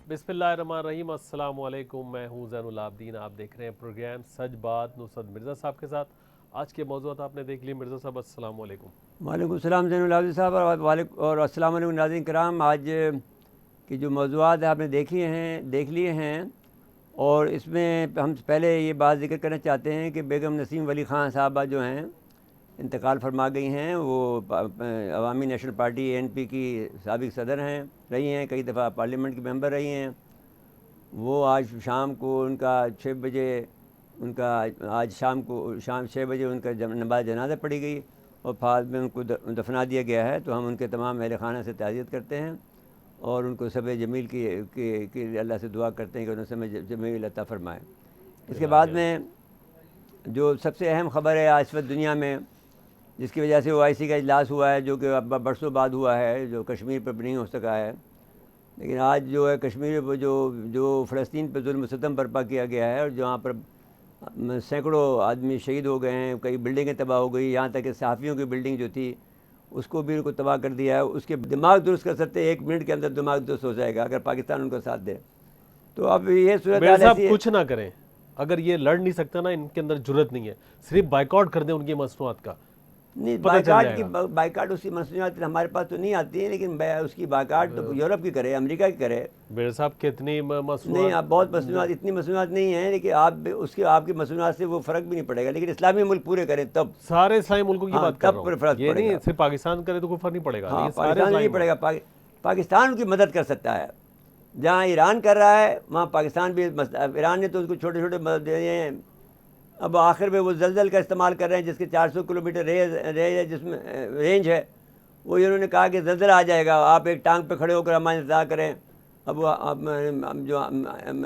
بسم اللہ الرحمن الرحیم، السلام علیکم، میں ہوں زین العابدین، آپ دیکھ رہے ہیں پروگرام سچ بات نصرت مرزا صاحب کے ساتھ۔ آج کے موضوعات آپ نے دیکھ لی، مرزا صاحب السلام علیکم۔ وعلیکم السلام زین العابدین صاحب اور السلام علیکم ناظرین کرام۔ آج کی جو موضوعات آپ نے دیکھ لیے ہیں اور اس میں ہم پہلے یہ بات ذکر کرنا چاہتے ہیں کہ بیگم نسیم ولی خان صاحبہ جو ہیں انتقال فرما گئی ہیں۔ وہ عوامی نیشنل پارٹی ANP کی سابق صدر رہی ہیں، کئی دفعہ پارلیمنٹ کی ممبر رہی ہیں۔ وہ آج شام کو ان کا 6 بجے آج شام 6 بجے ان کا نماز جنازہ پڑھی گئی اور بعد میں ان کو دفنا دیا گیا ہے۔ تو ہم ان کے تمام اہل خانہ سے تعزیت کرتے ہیں اور ان کو صبر جمیل کی اللہ سے دعا کرتے ہیں کہ انہیں صبر جمیل عطا فرمائے۔ اس کے بعد میں جو سب سے اہم خبر ہے آج اس وقت دنیا میں، جس کی وجہ سے OIC کا اجلاس ہوا ہے، جو کہ برسوں بعد ہوا ہے، جو کشمیر پر نہیں ہو سکا ہے، لیکن آج جو ہے کشمیر پہ جو فلسطین پہ ظلم و ستم برپا کیا گیا ہے اور جہاں پر سینکڑوں آدمی شہید ہو گئے ہیں، کئی بلڈنگیں تباہ ہو گئی، یہاں تک کہ صحافیوں کی بلڈنگ جو تھی اس کو بھی ان کو تباہ کر دیا ہے۔ اس کے دماغ درست کر سکتے، 1 منٹ کے اندر دماغ درست ہو جائے گا اگر پاکستان ان کا ساتھ دے۔ تو اب یہ صورتحال ایسی ہے، کچھ نہ کریں، اگر یہ لڑ نہیں سکتا نا، ان کے اندر جرت نہیں ہے، صرف بائیکاٹ کر دیں ان کی مصنوعات کا، نہیں بائیکاٹ اس کی مصنوعات ہمارے پاس تو نہیں آتی ہیں، لیکن اس کی بائیکاٹ تو یورپ کی کرے، امریکہ کی کرے۔ میرے صاحب کتنی مصنوعات، نہیں آپ بہت مصنوعات، اتنی مصنوعات نہیں ہیں، لیکن آپ کی مصنوعات سے وہ فرق بھی نہیں پڑے گا، لیکن اسلامی ملک پورے کریں تب، سارے اسلامی ملکوں کی بات کر رہا ہوں، فرق یہ پڑے نہیں گا۔ صرف پاکستان کرے تو کوئی فرق نہیں پڑے گا، ہاں یہ سارے پاکستان نہیں پڑے گا، پاکستان ان کی مدد کر سکتا ہے۔ جہاں ایران کر رہا ہے وہاں پاکستان بھی، ایران نے تو اس کو چھوٹے چھوٹے مدد دے دیے ہیں۔ اب آخر میں وہ زلزل کا استعمال کر رہے ہیں، جس کے 400 کلومیٹر جس میں رینج ہے، وہ انہوں نے کہا کہ زلزلہ آ جائے گا، آپ ایک ٹانگ پہ کھڑے ہو کر ہمارا انتظار کریں۔ اب جو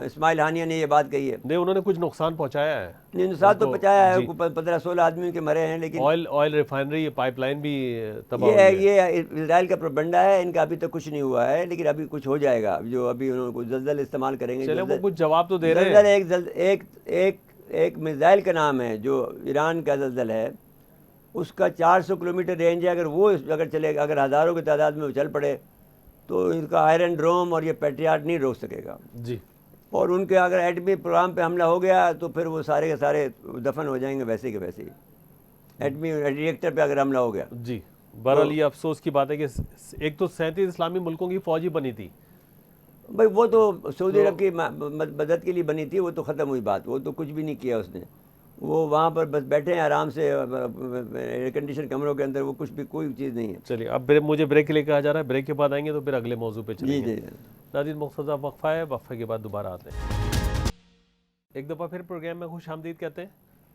اسماعیل ہانیہ نے یہ بات کہی ہے، نہیں انہوں نے کچھ نقصان پہنچایا ہے، نقصان تو پہنچایا ہے، 15-16 آدمی کے مرے ہیں، لیکن آئل ریفائنری پائپ لائن بھی تباہ یہ ہوئی ہے۔ یہ اسرائیل کا پروپیگنڈا ہے، ان کا ابھی تک کچھ نہیں ہوا ہے، لیکن ابھی کچھ ہو جائے گا، جو ابھی انہوں کو زلزل استعمال کریں گے۔ چلے وہ کچھ جواب تو دے رہے ہیں۔ ایک میزائل کا نام ہے جو ایران کا زلزل ہے، اس کا 400 کلومیٹر رینج ہے، اگر چلے گا، اگر ہزاروں کی تعداد میں وہ چل پڑے تو ان کا آئرن ڈروم اور یہ پیٹریاٹ نہیں روک سکے گا جی، اور ان کے اگر ایٹمی پروگرام پہ حملہ ہو گیا تو پھر وہ سارے کے سارے دفن ہو جائیں گے ویسے کے ویسے ہی، ایٹمی ری ایکٹر پہ اگر حملہ ہو گیا۔ جی بہرحال یہ افسوس کی بات ہے کہ ایک تو 37 اسلامی ملکوں کی فوج ہی بنی تھی بھائی، وہ تو سعودی عرب کی مدد کے لیے بنی تھی، وہ تو ختم ہوئی بات، وہ تو کچھ بھی نہیں کیا اس نے، وہ وہاں پر بس بیٹھے ہیں آرام سے ایئر کنڈیشن کمروں کے اندر، وہ کچھ بھی کوئی چیز نہیں ہے۔ چلیے اب مجھے بریک کے لیے کہا جا رہا ہے، بریک کے بعد آئیں گے تو پھر اگلے موضوع پہ چلیں گے۔ جی ناظرین مختصر وقفہ ہے، وقفے کے بعد دوبارہ آتے ہیں۔ ایک دفعہ پھر پروگرام میں خوش آمدید کہتے ہیں۔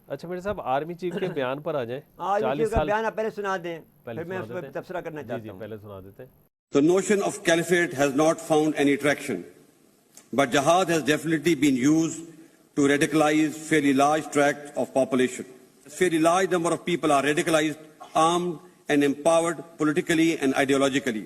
اچھا میرے صاحب آرمی چیف کے بیان پر آ جائیں۔ 40 سال کا بیان آپ پہلے سنا دیں، پھر میں اس پر تبصرہ کرنا چاہتا ہوں۔ پہلے سنا دیتے ہیں۔ The notion of caliphate has not found any traction, but jihad has definitely been used to radicalize fairly large tracts of population. A fairly large number of people are radicalized, armed and empowered politically and ideologically.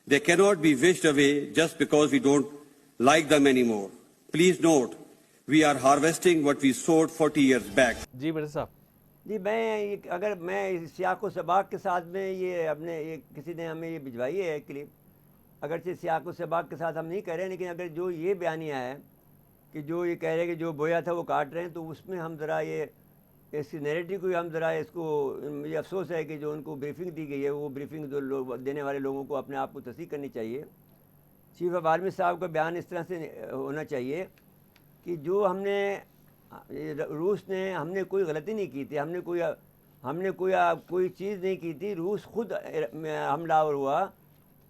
They cannot be wished away just because we don't like them anymore. Please note, we are harvesting what we sowed 40 years back. جی میرے صاحب، جی اگر میں سیاق و سباق کے ساتھ میں یہ کسی نے ہمیں یہ بھجوائی ہے کلپ، اگرچہ سیاق و سباق کے ساتھ ہم نہیں کہہ رہے ہیں، لیکن اگر جو یہ بیانیہ ہے کہ جو یہ کہہ رہے ہیں کہ جو بویا تھا وہ کاٹ رہے ہیں، تو اس میں ہم ذرا اس نیریٹو کو ہم ذرا اس کو، یہ افسوس ہے کہ جو ان کو بریفنگ دی گئی ہے، وہ بریفنگ جو لوگ دینے والے لوگوں کو اپنے آپ کو تصحیح کرنی چاہیے۔ چیف آف آرمی صاحب کا بیان اس طرح سے ہونا چاہیے کہ جو روس نے ہم نے کوئی غلطی نہیں کی تھی، ہم نے کوئی چیز نہیں کی تھی، روس خود حملہ آور ہوا،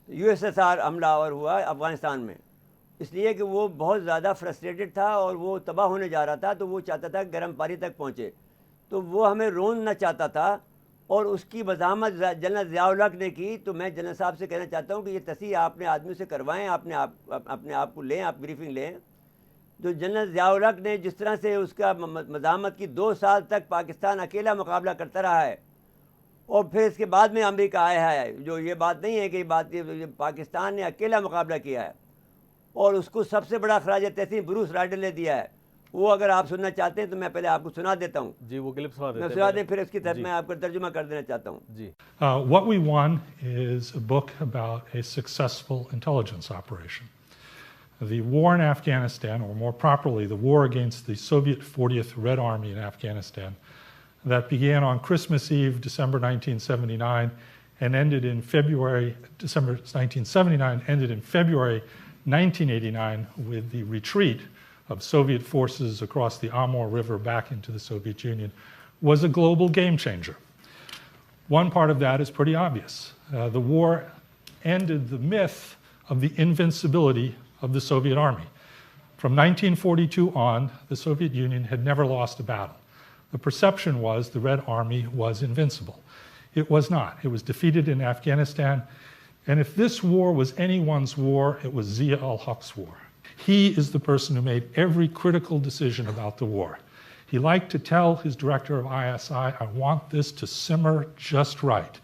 USSR حملہ آور ہوا افغانستان میں، اس لیے کہ وہ بہت زیادہ فرسٹریٹڈ تھا اور وہ تباہ ہونے جا رہا تھا، تو وہ چاہتا تھا گرم پانی تک پہنچے، تو وہ ہمیں روندنا چاہتا تھا، اور اس کی مزاحمت جنرل ضیاء الحق نے کی۔ تو میں جنرل صاحب سے کہنا چاہتا ہوں کہ یہ تصحیح آپ نے آدمیوں سے کروائیں، اپنے آپ کو لیں، آپ بریفنگ لیں۔ جو جنرل ضیاء الحق نے جس طرح سے اس کا مزاحمت کی، 2 سال تک پاکستان اکیلا مقابلہ کرتا رہا ہے، اور پھر اس کے بعد میں امریکہ آیا ہے، جو یہ بات نہیں ہے کہ یہ پاکستان نے اکیلا مقابلہ کیا ہے، اور اس کو سب سے بڑا خراج تحسین بروس رائڈل نے دیا ہے۔ وہ اگر آپ سننا چاہتے ہیں تو میں پہلے آپ کو سنا دیتا ہوں۔ جی وہ کلپ سنا دیتے ہیں، میں سنا دیں، پھر اس کی طرف میں آپ کو ترجمہ کر دینا چاہتا ہوں۔ جی What we won is a book about a successful intelligence operation. The war in Afghanistan, or more properly, the war against the Soviet 40th Red Army in Afghanistan, that began on Christmas Eve, December 1979, and ended in December 1979, ended in February 1989 with the retreat of Soviet forces across the Amur River back into the Soviet Union, was a global game changer. One part of that is pretty obvious. The war ended the myth of the invincibility of the Soviet army. From 1942 on, the Soviet Union had never lost a battle. The perception was the Red Army was invincible. It was not. It was defeated in Afghanistan. And if this war was anyone's war, it was Zia-ul-Haq's war. He is the person who made every critical decision about the war. He liked to tell his director of ISI, I want this to simmer just right.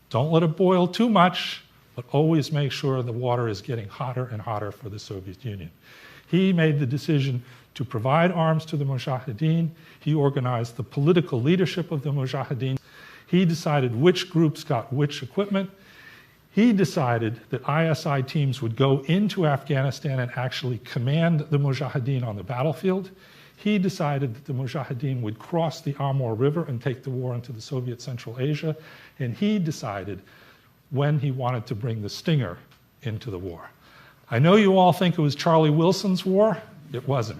Don't let it boil too much, but always make sure the water is getting hotter and hotter for the Soviet Union. He made the decision to provide arms to the Mujahideen. He organized the political leadership of the Mujahideen. He decided which groups got which equipment. He decided that ISI teams would go into Afghanistan and actually command the Mujahideen on the battlefield. He decided that the Mujahideen would cross the Amur River and take the war into the Soviet Central Asia. And he decided when he wanted to bring the Stinger into the war. I know you all think it was Charlie Wilson's war. It wasn't.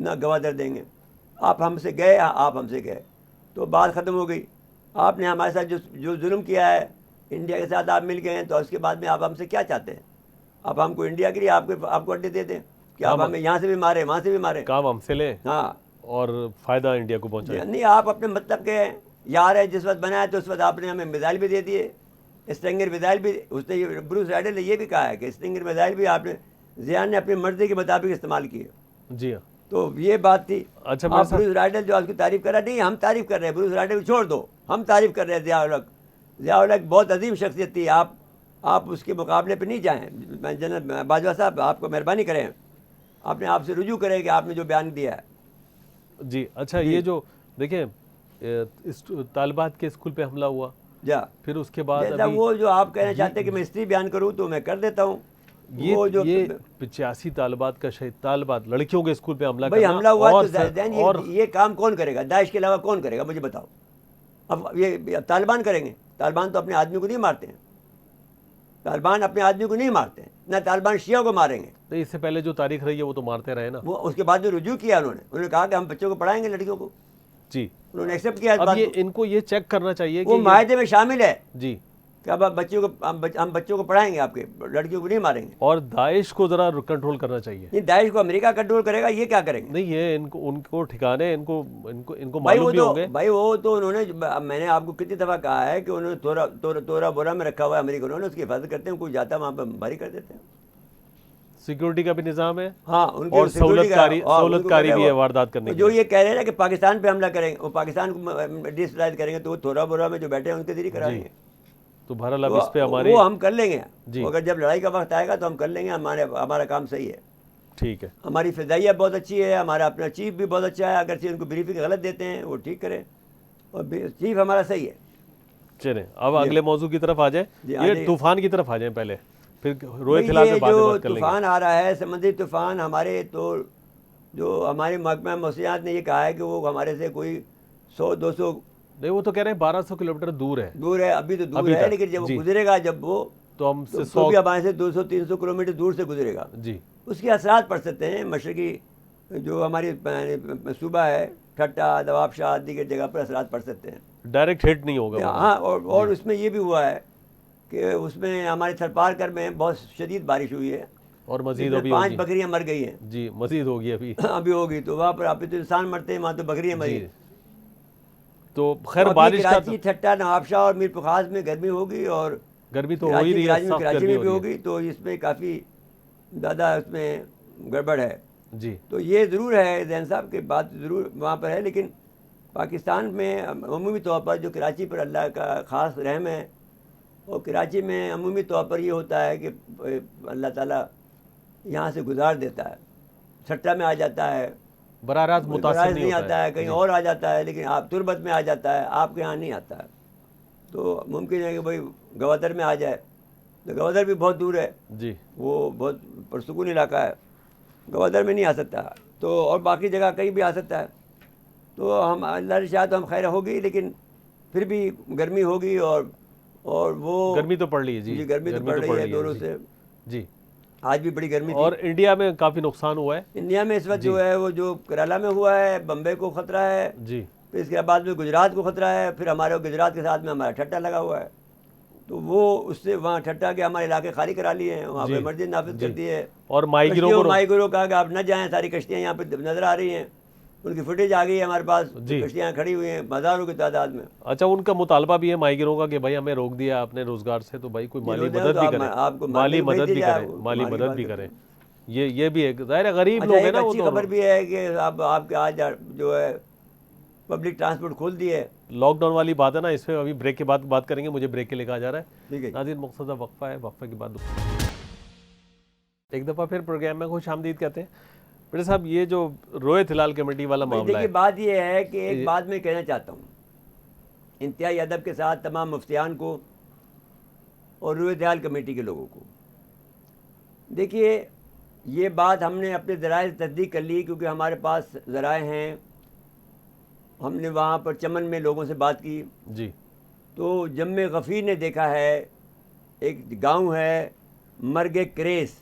نہ گوادر دیں گے. آپ ہم سے گئے, آپ ہم سے گئے, تو بات ختم ہو گئی. آپ نے ہمارے ساتھ جو ظلم کیا ہے, انڈیا کے ساتھ آپ مل گئے ہیں, تو اس کے بعد میں آپ ہم سے کیا چاہتے ہیں؟ آپ ہم کو انڈیا کے لیے آپ کو اڈے دے دیں کہ آپ ہمیں یہاں سے بھی مارے وہاں سے بھی مارے, کام ہم سے لیں ہاں, اور فائدہ انڈیا کو پہنچائے. نہیں, آپ اپنے مطلب کے یار ہے. جس وقت بنایا تو اس وقت آپ نے ہمیں میزائل بھی دے دیے, اسٹرنگر میزائل بھی. اس نے بروس رائڈل نے یہ بھی کہا ہے کہ اسٹرنگر میزائل بھی آپ نے, ضیان نے اپنی مرضی کے مطابق استعمال کیے. جی ہاں. تو یہ بات تھی. اچھا آپ بروس رائڈل جو آپ کی تعریف کر رہا, نہیں ہم تعریف کر رہے ہیں, بروس رائڈل چھوڑ دو, ہم تعریف کر رہے ہیں. ضیاء الحق بہت عظیم شخصیت تھی. آپ اس کے مقابلے پہ نہیں جائیں. جنرل باجوہ صاحب, آپ کو مہربانی کریں, آپ نے آپ سے رجوع کریں کہ آپ نے جو بیان دیا ہے. جی اچھا, یہ جو دیکھیں طالبات کے اسکول پہ حملہ ہوا, جا پھر اس کے بعد جیسا ابھی وہ جو آپ کہنا چاہتے ہیں کہ میں ہسٹری بیان کروں تو میں کر دیتا ہوں. وہ جو یہ 85 طالبات کا شہید, طالبات لڑکیوں کے اسکول پہ حملہ بھائی کرنا, حملہ ہوا اور تو یہ کام کون کرے گا؟ داعش کے علاوہ کون کرے گا مجھے بتاؤ. اب یہ طالبان کریں گے؟ طالبان تو اپنے آدمی کو نہیں مارتے ہیں. طالبان اپنے آدمی کو نہیں مارتے ہیں, نہ طالبان شیعہ کو ماریں گے. نہیں, اس سے پہلے جو تاریخ رہی ہے وہ تو مارتے رہے نا. وہ اس کے بعد جو رجوع کیا انہوں نے کہا کہ ہم بچوں کو پڑھائیں گے, لڑکیوں کو. جی, انہوں نے ایکسیپٹ کیا اس اب بات یہ کو. ان کو یہ چیک کرنا چاہیے کہ وہ معاہدے میں شامل ہے جی, کہ اب بچوں کو ہم بچوں کو پڑھائیں گے, آپ کے لڑکیوں کو نہیں ماریں گے. اور داعش کو ذرا کنٹرول کرنا چاہیے. یہ داعش کو امریکہ کنٹرول کرے گا, یہ کیا کریں گے؟ نہیں, یہ ان کو ٹھکانے, ان کو بھائی معلوم بھی ہوں گے. وہ تو انہوں نے, میں نے آپ کو کتنی دفعہ کہا ہے کہ انہوں نے تورا بورا میں رکھا ہوا ہے امریکہ, انہوں نے اس کی حفاظت کرتے ہیں. کوئی جاتا ہے وہاں پہ بھاری کر دیتے ہیں. سیکیورٹی کا بھی نظام ہے, ہاں, ان اور کی سہولت کاری بھی ہے واردات کرنے کی. جو یہ کہہ رہے ہیں نا کہ پاکستان پہ حملہ کریں گے, وہ پاکستان کو ڈیسٹرائل کریں گے, تو وہ تھورا بورا میں جو بیٹھے ہیں ان کے ذریعے کرائیں گے. تو بہرحال اب اس پہ ہمارے وہ ہم کر لیں گے. جی, اگر جب لڑائی کا وقت آئے گا تو ہم کر لیں گے. ہمارا کام صحیح ہے. ٹھیک ہے. ہماری فضائیہ بہت اچھی ہے, ہمارا اپنا چیف بھی بہت اچھا ہے. اگرچہ ان کو بریفنگ غلط دیتے ہیں, وہ ٹھیک کریں, اور چیف ہمارا صحیح ہے. چلیں اب اگلے موضوع کی طرف آ جائیں. یہ طوفان کی طرف آ جائیں پہلے, پھر روئے تھلال میں بعد میں بات کر لیں گے. طوفان آ رہا ہے, سمندری طوفان, ہمارے تو جو ہمارے محکمہ موسمیات نے یہ کہا ہے کہ وہ ہمارے سے کوئی 100-200, نہیں وہ تو کہہ رہے ہیں 1200 کلومیٹر دور ہے. ابھی تو دور ہے, لیکن جب وہ گزرے گا, جب وہ تو ہم سے تو بھی ہمارے سے 200-300 کلومیٹر دور سے گزرے گا. جی, اس کے اثرات پڑ سکتے ہیں. مشرقی جو ہماری صوبہ ہے, ٹھٹا, دواب شاہ, دیگر جگہ پر اثرات پڑ سکتے ہیں. ڈائریکٹ ہٹ نہیں ہوگا. ہاں, اور اس میں یہ بھی ہوا ہے کہ اس میں ہمارے تھرپارکر میں بہت شدید بارش ہوئی ہے, اور مزید ابھی 5 بکریاں مر گئی ہیں. جی, مزید ہوگی ابھی ہوگی. تو وہاں پر ابھی تو انسان مرتے ہیں, وہاں تو بکریاں مری. تو خیر بارش کا کراچی, ٹھٹا, نواب شاہ اور میر پخاز میں گرمی ہوگی, اور گرمی تو ہو ہی رہی ہے, کراچی میں بھی ہوگی. تو اس میں کافی زیادہ اس میں گڑبڑ ہے. جی, تو یہ ضرور ہے زین صاحب کی بات ضرور وہاں پر ہے, لیکن پاکستان میں عمومی طور پر جو کراچی پر اللہ کا خاص رحم ہے, اور کراچی میں عمومی طور پر یہ ہوتا ہے کہ اللہ تعالیٰ یہاں سے گزار دیتا ہے. ٹھٹا میں آ جاتا ہے, براہ راست متاثر نہیں آتا ہے, کہیں اور آ جاتا ہے, لیکن آپ تربت میں آ جاتا ہے, آپ کے یہاں نہیں آتا ہے. تو ممکن ہے کہ بھائی گوادر میں آ جائے, تو گوادر بھی بہت دور ہے. جی, وہ بہت پرسکون علاقہ ہے, گوادر میں نہیں آ سکتا. تو اور باقی جگہ کہیں بھی آ سکتا ہے. تو ہم اللہ نے چاہا تو ہم خیر ہوگی, لیکن پھر بھی گرمی ہوگی, اور وہ گرمی تو پڑ رہی ہے. جی, گرمی تو پڑ رہی ہے دوروں سے. جی, آج بھی بڑی گرمی تھی. اور انڈیا میں کافی نقصان ہوا ہے. انڈیا میں اس وقت جو ہے, وہ جو کیرالہ میں ہوا ہے, بمبئی کو خطرہ ہے. جی, پھر اس کے بعد میں گجرات کو خطرہ ہے. پھر ہمارے گجرات کے ساتھ میں ہمارا ٹھٹا لگا ہوا ہے. تو وہ اس سے وہاں ٹھٹا کے ہمارے علاقے خالی کرا لیے ہیں, وہاں پہ ایمرجنسی نافذ کر دی ہے. اور مائی گرو کہا کہ آپ نہ جائیں, ساری کشتیاں یہاں پہ نظر آ رہی ہیں, ان کی فوٹیج آ گئی ہے ہمارے پاس. کشتیاں کھڑی ہوئی ہیں ہزاروں کی تعداد میں. اچھا, ان کا مطالبہ بھی ہے مائی گرو کا کہ بھائی ہمیں روک دیا آپ نے روزگار سے, تو بھائی کوئی مالی مدد بھی کرے, مالی مدد بھی کرے. یہ بھی ایک ظاہر غریب لوگ ہیں نا. وہ اچھی خبر بھی ہے کہ اب آپ کے آج جو ہے پبلک ٹرانسپورٹ کھول دی ہے. لاک ڈاؤن والی بات ہے نا, اس پہ ابھی بریک کے بعد بات کریں گے. مجھے بریک کے لے کے آ جا رہا ہے. ٹھیک ہے ناظرین, مقصدہ وقفہ ہے, وقفے کے بعد ایک دفعہ پھر پروگرام میں خوش آمدید کہتے ہیں. بیٹا صاحب, یہ جو روئے تھلال کمیٹی والا معاملہ ہے, بات یہ ہے کہ ایک بات میں کہنا چاہتا ہوں انتہائی ادب کے ساتھ تمام مفتیان کو اور روئے تھلال کمیٹی کے لوگوں کو. دیکھیے, یہ بات ہم نے اپنے ذرائع سے تصدیق کر لی, کیونکہ ہمارے پاس ذرائع ہیں. ہم نے وہاں پر چمن میں لوگوں سے بات کی. جی, تو جم غفیر نے دیکھا ہے, ایک گاؤں ہے مرگ کریس,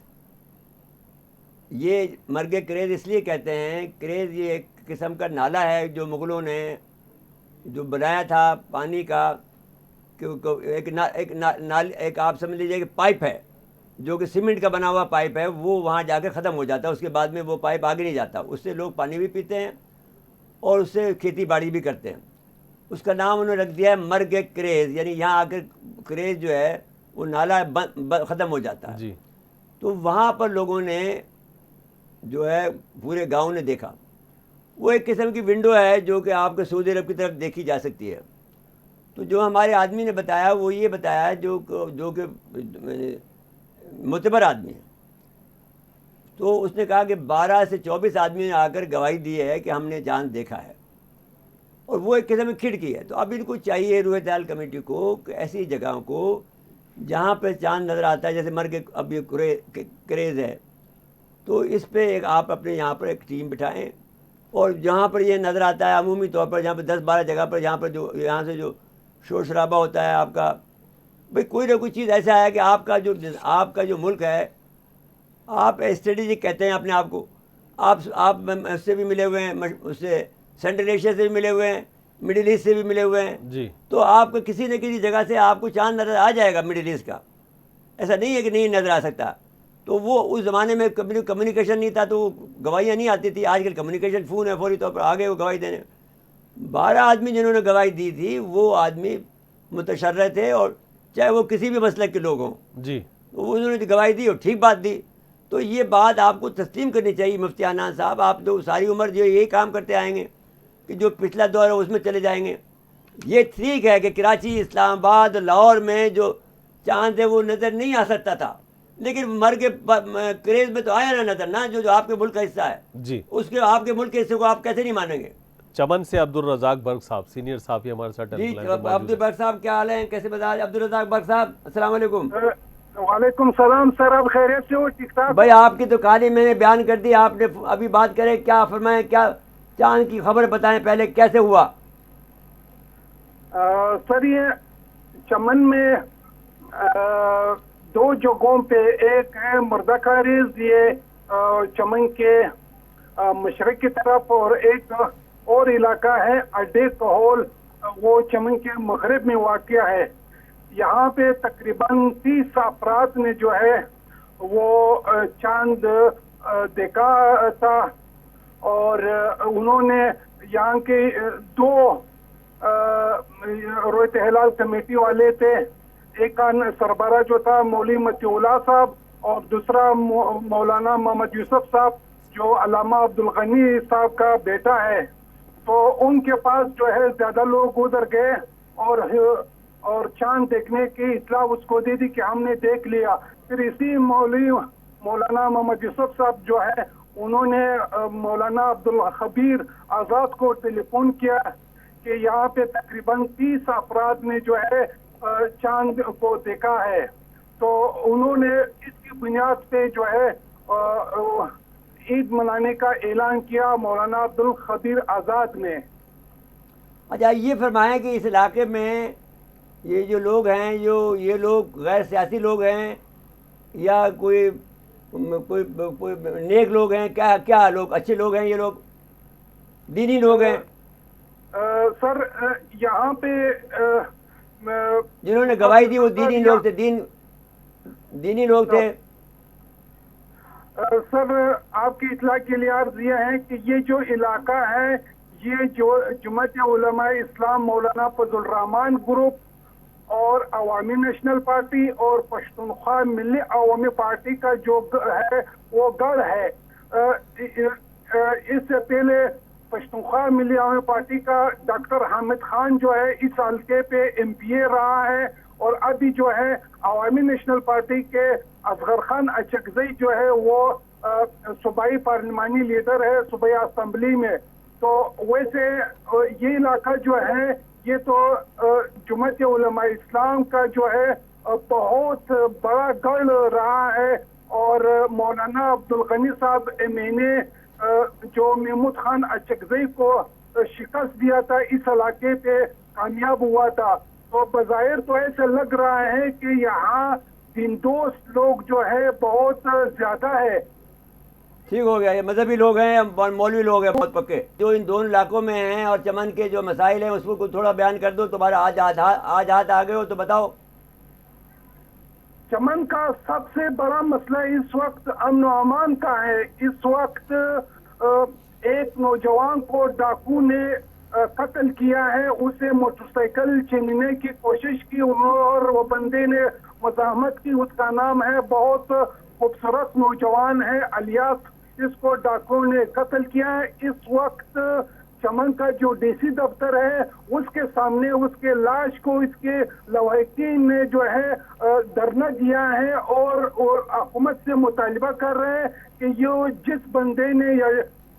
یہ مرگ کریز اس لیے کہتے ہیں، کریز یہ ایک قسم کا نالا ہے جو مغلوں نے جو بنایا تھا پانی کا، کہ ایک آپ سمجھ لیجیے کہ پائپ ہے جو کہ سیمنٹ کا بنا ہوا پائپ ہے، وہ وہاں جا کے ختم ہو جاتا ہے، اس کے بعد میں وہ پائپ آگے نہیں جاتا، اس سے لوگ پانی بھی پیتے ہیں اور اس سے کھیتی باڑی بھی کرتے ہیں۔ اس کا نام انہوں نے رکھ دیا ہے مرگ کریز، یعنی یہاں آ کر کریز جو ہے وہ نالا ختم ہو جاتا ہے۔ جی تو وہاں پر لوگوں نے جو ہے پورے گاؤں نے دیکھا، وہ ایک قسم کی ونڈو ہے جو کہ آپ کے سعودی عرب کی طرف دیکھی جا سکتی ہے۔ تو جو ہمارے آدمی نے بتایا وہ یہ بتایا جو کہ معتبر آدمی ہے، تو اس نے کہا کہ 12 سے 24 آدمی نے آ کر گواہی دی ہے کہ ہم نے چاند دیکھا ہے، اور وہ ایک قسم کی کھڑکی ہے۔ تو اب ان کو چاہیے رویت حال کمیٹی کو کہ ایسی جگہوں کو جہاں پہ چاند نظر آتا ہے، جیسے مرگ اب یہ کریز ہے، تو اس پہ ایک آپ اپنے یہاں پر ایک ٹیم بٹھائیں، اور جہاں پر یہ نظر آتا ہے عمومی طور پر جہاں پہ 10-12 جگہ پر جہاں پر جو یہاں سے جو شور شرابہ ہوتا ہے آپ کا، بھئی کوئی نہ کوئی چیز ایسا ہے کہ آپ کا جو ملک ہے، آپ اسٹریٹجک کہتے ہیں اپنے آپ کو، آپ اس سے بھی ملے ہوئے ہیں، اس سے سینٹرل ایشیا سے بھی ملے ہوئے ہیں، مڈل ایسٹ سے بھی ملے ہوئے ہیں، جی تو آپ کو کسی نہ کسی جگہ سے آپ کو چاند نظر آ جائے گا مڈل ایسٹ کا، ایسا نہیں ہے کہ نہیں نظر آ سکتا۔ تو وہ اس زمانے میں کمیونیکیشن نہیں تھا تو وہ گواہیاں نہیں آتی تھی، آج کل کمیونیکیشن فون ہے، فوری طور پر آگے وہ گواہی دینے۔ 12 آدمی جنہوں نے گواہی دی تھی وہ آدمی متشرع تھے، اور چاہے وہ کسی بھی مسلک کے لوگ ہوں، جی تو انہوں نے گواہی دی اور ٹھیک بات دی۔ تو یہ بات آپ کو تسلیم کرنی چاہیے مفتی عنان صاحب، آپ تو ساری عمر جو یہی کام کرتے آئیں گے کہ جو پچھلا دور ہے اس میں چلے جائیں گے۔ یہ ٹھیک ہے کہ کراچی، اسلام آباد، لاہور میں جو چاند ہے وہ نظر نہیں آ سکتا تھا، لیکن مرگ کریز میں تو آیا نا نظر، نا جو آپ کے ملک کا حصہ ہے، جی اس کے آپ کے ملک کے حصے کو آپ کیسے نہیں مانیں گے؟ چمن سے عبدالرزاق برق صاحب سینئر صحافی ہمارے ساتھ جی ٹیلی لائن پہ موجود ہیں۔ عبدالبرق صاحب کیا حال ہیں، کیسے بتا؟ عبدالرزاق برق صاحب السلام علیکم۔ وعلیکم السلام سر، آپ خیریت سے ہو؟ ٹھیک ٹھاک؟ بھائی آپ کی تو کہانی میں نے بیان کر دی، آپ نے ابھی بات کرے، کیا فرمائیں، کیا چاند کی خبر بتائیں پہلے کیسے ہوا؟ سر یہ چمن میں 2 جگہوں پہ، ایک ہے مردہ کاریز یہ چمن کے مشرق کی طرف، اور ایک اور علاقہ ہے اڈے کہول، وہ چمن کے مغرب میں واقع ہے۔ یہاں پہ تقریباً 30 افراد نے جو ہے وہ چاند دیکھا تھا، اور انہوں نے یہاں کے 2 رویت ہلال کمیٹی والے تھے، ایک کا سربراہ جو تھا مولوی متی اللہ صاحب، اور دوسرا مولانا محمد یوسف صاحب جو علامہ عبدالغنی صاحب کا بیٹا ہے۔ تو ان کے پاس جو ہے زیادہ لوگ ادھر گئے اور چاند دیکھنے کی اطلاع اس کو دے دی کہ ہم نے دیکھ لیا۔ پھر اسی مولانا محمد یوسف صاحب جو ہے انہوں نے مولانا عبدالخبیر آزاد کو ٹیلی فون کیا کہ یہاں پہ تقریباً 30 افراد نے جو ہے چاند کو دیکھا ہے۔ تو انہوں نے اس کی بنیاد پہ جو ہے عید منانے کا اعلان کیا مولانا عبدالخبیر آزاد نے۔ اچھا یہ فرمائیں کہ اس علاقے میں یہ جو لوگ ہیں، یہ لوگ غیر سیاسی لوگ ہیں یا کوئی نیک لوگ ہیں، کیا لوگ اچھے لوگ ہیں، یہ لوگ دینی لوگ ہیں؟ سر یہاں پہ جنہوں نے گواہی دی وہ دینی لوگ تھے، دینی لوگ تھے؟ سر آپ کی اطلاع کے لیے عرض یہ ہے کہ یہ جو علاقہ ہے یہ جو جماعت علماء اسلام مولانا فضل الرحمان گروپ اور عوامی نیشنل پارٹی اور پشتونخوا ملی عوامی پارٹی کا جو ہے وہ گڑھ ہے۔ اس سے پہلے پشتونخوا ملی عوامی پارٹی کا ڈاکٹر حامد خان جو ہے اس حلقے پہ MP رہا ہے، اور ابھی جو ہے عوامی نیشنل پارٹی کے اصغر خان اچکزئی جو ہے وہ صوبائی پارلیمانی لیڈر ہے صوبائی اسمبلی میں۔ تو ویسے یہ علاقہ جو ہے یہ تو جماعت علماء اسلام کا جو ہے بہت بڑا گڑھ رہا ہے، اور مولانا عبدالغنی صاحب نے جو محمود خان اچکزئی کو شکست دیا تھا اس علاقے پہ کامیاب ہوا تھا۔ تو بظاہر تو ایسے لگ رہا ہے کہ یہاں دین دوست لوگ جو ہے بہت زیادہ ہے۔ ٹھیک ہو گیا. یہ مذہبی لوگ ہیں اور مولوی لوگ ہیں بہت پکے, جو ان دونوں علاقوں میں ہیں, اور چمن کے جو مسائل ہیں اس کو تھوڑا بیان کر دو. تمہارا آج ہاتھ آ گئے ہو تو بتاؤ. چمن کا سب سے بڑا مسئلہ اس وقت امن و امان کا ہے. اس وقت ایک نوجوان کو ڈاکو نے قتل کیا ہے, اسے موٹر سائیکل چھیننے کی کوشش کی اور وہ بندے نے مزاحمت کی. اس کا نام ہے, بہت خوبصورت نوجوان ہے, الیاس. اس کو ڈاکو نے قتل کیا ہے. اس وقت چمن کا جو ڈی سی دفتر ہے اس کے سامنے اس کے لاش کو اس کے لواحقین نے جو ہے دھرنا دیا ہے, اور حکومت سے مطالبہ کر رہے ہیں کہ یہ جس بندے نے یا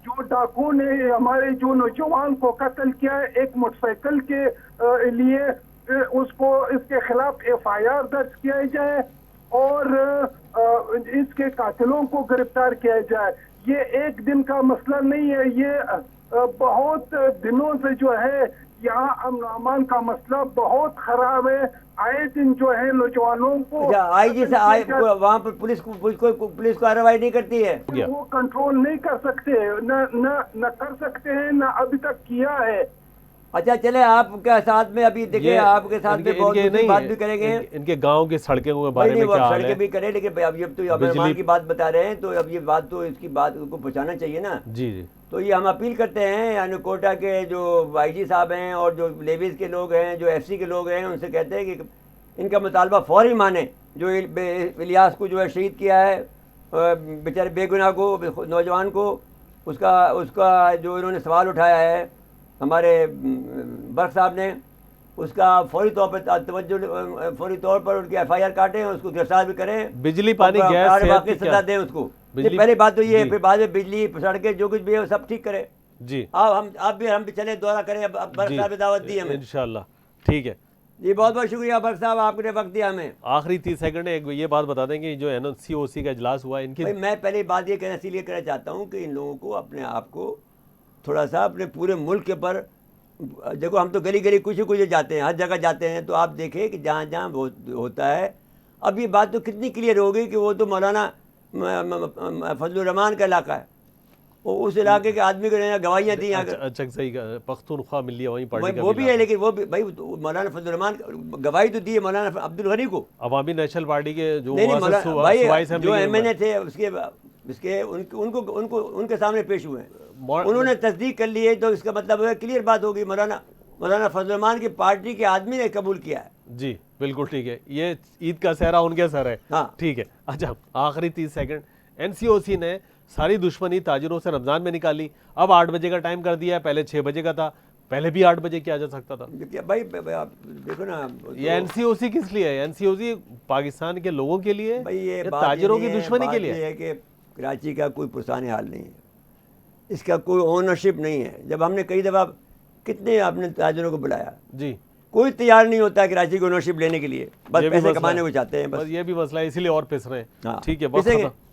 جو ڈاکو نے ہمارے جو نوجوان کو قتل کیا ہے ایک موٹر سائیکل کے لیے, اس کو اس کے خلاف FIR درج کیا جائے اور اس کے قاتلوں کو گرفتار کیا جائے. یہ ایک دن کا مسئلہ نہیں ہے, یہ بہت دنوں سے جو ہے یہاں امن و امان کا مسئلہ بہت خراب ہے. آئے دن جو ہے نوجوانوں کو آئی جی سے وہاں پر پولیس کارروائی نہیں کرتی ہے. وہ کنٹرول نہیں کر سکتے, نہ کر سکتے ہیں, نہ ابھی تک کیا ہے. اچھا چلے آپ کے ساتھ میں ابھی دیکھیں, آپ کے ساتھ میں بہت دوسری بات بھی کریں گے. ان کے گاؤں کے سڑکوں کے بارے میں کیا حال ہے؟ سڑکیں بھی کریں, لیکن اب تو امن و امان کی بات بتا رہے ہیں تو اب یہ بات تو اس کی بات کو پہنچانا چاہیے نا. جی جی. تو یہ ہم اپیل کرتے ہیں, یعنی کوٹا کے جو IG صاحب ہیں اور جو لیویز کے لوگ ہیں, جو FC کے لوگ ہیں, ان سے کہتے ہیں کہ ان کا مطالبہ فوری مانیں. جو الیاس کو جو ہے شہید کیا ہے, بیچارے بے گناہ کو, نوجوان کو, اس کا جو انہوں نے سوال اٹھایا ہے ہمارے برق صاحب نے, اس کا فوری طور پر توجہ, فوری طور پر ان کی FIR کاٹیں, اس کو گرفتار بھی کریں, بجلی پانی گیس سزا دیں اس کو. پہلی بات تو یہ ہے, پھر بعد میں بجلی سڑکیں جو کچھ بھی ہے وہ سب ٹھیک کرے. جی آپ بھی ہم بھی چلے دورہ کریں. اب برق صاحب نے دعوت دی ہمیں انشاءاللہ. ٹھیک ہے جی, بہت بہت شکریہ برق صاحب, آپ نے وقت دیا ہمیں. آخری 30 سیکنڈ ایک یہ بات بتا دیں کہ جو NCOC کا اجلاس ہوا ان کی, میں پہلے بات یہ کہنا اس لیے کہنا چاہتا ہوں کہ ان لوگوں کو اپنے آپ کو تھوڑا سا اپنے پورے ملک کے پر دیکھو. ہم تو گلی گلی کچھ جاتے ہیں, ہر جگہ جاتے ہیں, تو آپ دیکھیں کہ جہاں جہاں ہوتا ہے. اب یہ بات تو کتنی کلیئر ہو گئی کہ وہ تو مولانا فضل الرحمان کا علاقہ ہے, وہ اس علاقے کے آدمی کو گواہیاں دی. اچھا صحیح, پختونخوا ملی ہے وہیں پارٹی کا وہ بھی ہے, لیکن وہ بھی بھائی مولانا فضل الرحمان گواہی تو دی ہے مولانا عبد الغنی کو. عوامی نیشنل پارٹی کے جو جو MNA تھے اس کے ان کے سامنے پیش ہوئے ہیں, انہوں نے تصدیق کر لی ہے. تو اس کا مطلب ہے کلیئر بات ہوگی, مولانا فضل الرحمان کی پارٹی کے آدمی نے قبول کیا ہے. جی بالکل ٹھیک ہے. یہ عید کا سہرا ان کے سر ہے. ٹھیک ہے. اچھا آخری 30 سیکنڈ, NCOC نے ساری دشمنی تاجروں سے رمضان میں نکالی. اب 8 بجے کا ٹائم کر دیا ہے, پہلے 6 بجے کا تھا, پہلے بھی 8 بجے کیا جا سکتا تھا. بھائی دیکھو نا, یہ NCOC کس لیے ہے؟ NCOC پاکستان کے لوگوں کے لیے, تاجروں کی دشمنی کے لیے ہے کہ کراچی کا کوئی پرسان حال نہیں ہے, اس کا کوئی اونرشپ نہیں ہے. جب ہم نے کئی دفعہ کتنے آپ نے تاجروں کو بلایا, جی کوئی تیار نہیں ہوتا کراچی کو اونرشپ لینے کے لیے, بس پیسے کمانے کو چاہتے ہیں. بس یہ بھی مسئلہ ہے, اسی لیے اور پس رہے ہیں. ٹھیک ہے,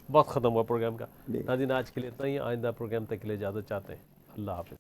بہت ختم ہوا پروگرام کا. ناظرین آج کے لیے اتنا ہی, آئندہ پروگرام تک کے لیے اجازت چاہتے ہیں. اللہ حافظ.